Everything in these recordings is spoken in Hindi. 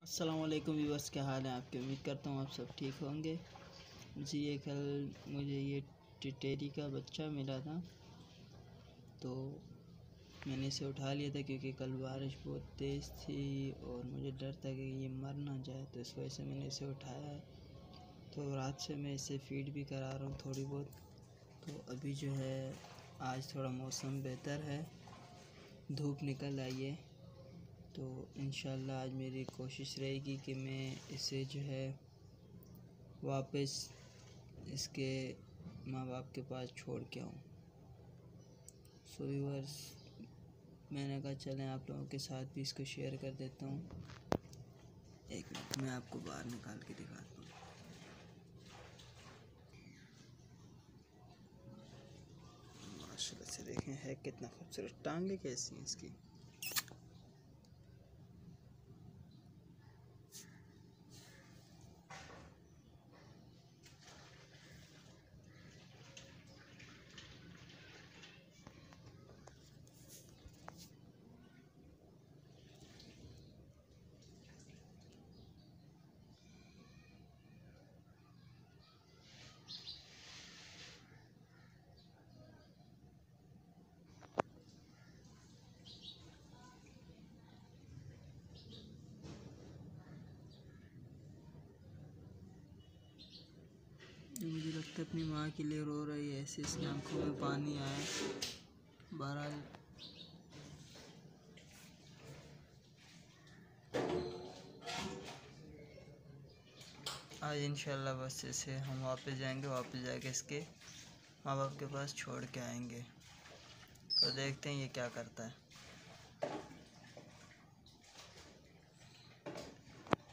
अस्सलाम वालेकुम व्यूअर्स, क्या हाल है आपके। उम्मीद करता हूँ आप सब ठीक होंगे। जी ये कल मुझे ये टिटेरी का बच्चा मिला था, तो मैंने इसे उठा लिया था क्योंकि कल बारिश बहुत तेज़ थी और मुझे डर था कि ये मर ना जाए, तो इस वजह से मैंने इसे उठाया है। तो रात से मैं इसे फीड भी करा रहा हूँ थोड़ी बहुत। तो अभी जो है आज थोड़ा मौसम बेहतर है, धूप निकल आई है, तो इंशाल्लाह आज मेरी कोशिश रहेगी कि मैं इसे जो है वापस इसके माँ बाप के पास छोड़ के आऊँ। सो व्यूअर्स, मैंने कहा चलें आप लोगों के साथ भी इसको शेयर कर देता हूँ। एक मिनट मैं आपको बाहर निकाल के दिखाता हूँ। माशाल्लाह से देखें है कितना खूबसूरत, टांगे कैसी हैं इसकी। मुझे लगता है अपनी माँ के लिए रो रही है, ऐसे इसकी आंखों में पानी आया। बहरहाल आज इंशाल्लाह बस इसे हम वापस जाएंगे, वापस जाके इसके माँ बाप के पास छोड़ के आएंगे। तो देखते हैं ये क्या करता है।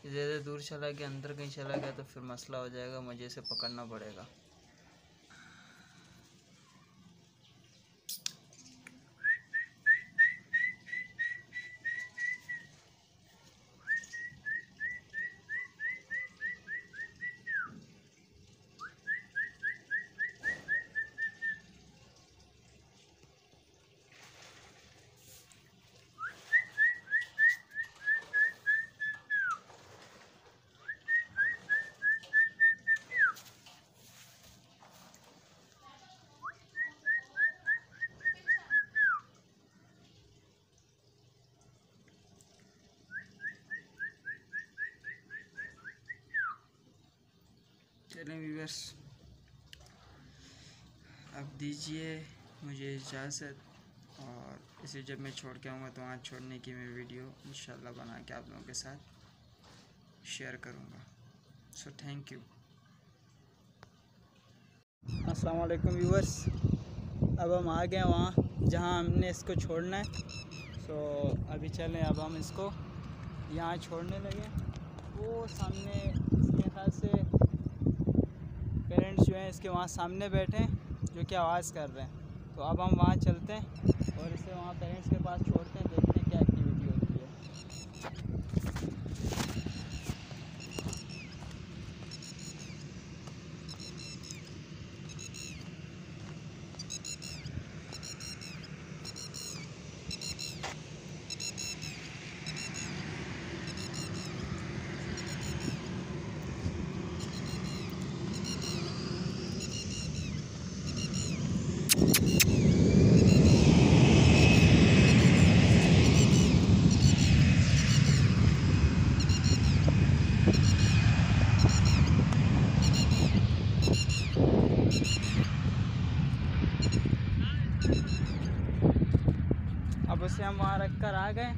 ज़्यादा दूर चला गया, अंदर कहीं चला गया तो फिर मसला हो जाएगा, मुझे इसे पकड़ना पड़ेगा। चलें व्यूअर्स, अब दीजिए मुझे इजाज़त, और इसे जब मैं छोड़ के आऊँगा तो वहाँ छोड़ने की मैं वीडियो इंशाल्लाह बना के आप लोगों के साथ शेयर करूँगा। So thank you. अस्सलाम वालेकुम व्यूअर्स, अब हम आ गए वहाँ जहाँ हमने इसको छोड़ना है। सो अभी चलें, अब हम इसको यहाँ छोड़ने लगे। वो सामने इसके ख्याल से पेरेंट्स जो हैं इसके वहाँ सामने बैठे हैं जो कि आवाज़ कर रहे हैं। तो अब हम वहाँ चलते हैं और इसे वहाँ पेरेंट्स के पास छोड़ते हैं, देखते हैं क्या एक्टिविटी होती है। अब उसे हम वहाँ रख कर आ गए,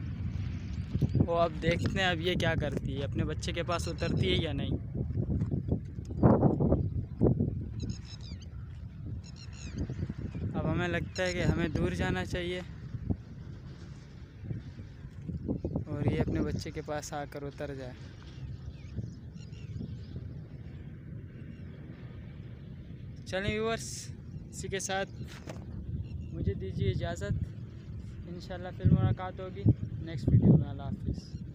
वो अब देखते हैं अब ये क्या करती है, अपने बच्चे के पास उतरती है या नहीं। अब हमें लगता है कि हमें दूर जाना चाहिए और ये अपने बच्चे के पास आकर उतर जाए। चलें व्यूअर्स, इसी के साथ मुझे दीजिए इजाज़त। इंशाल्लाह फिर मुलाकात होगी नेक्स्ट वीडियो में। अल्लाह हाफिज़।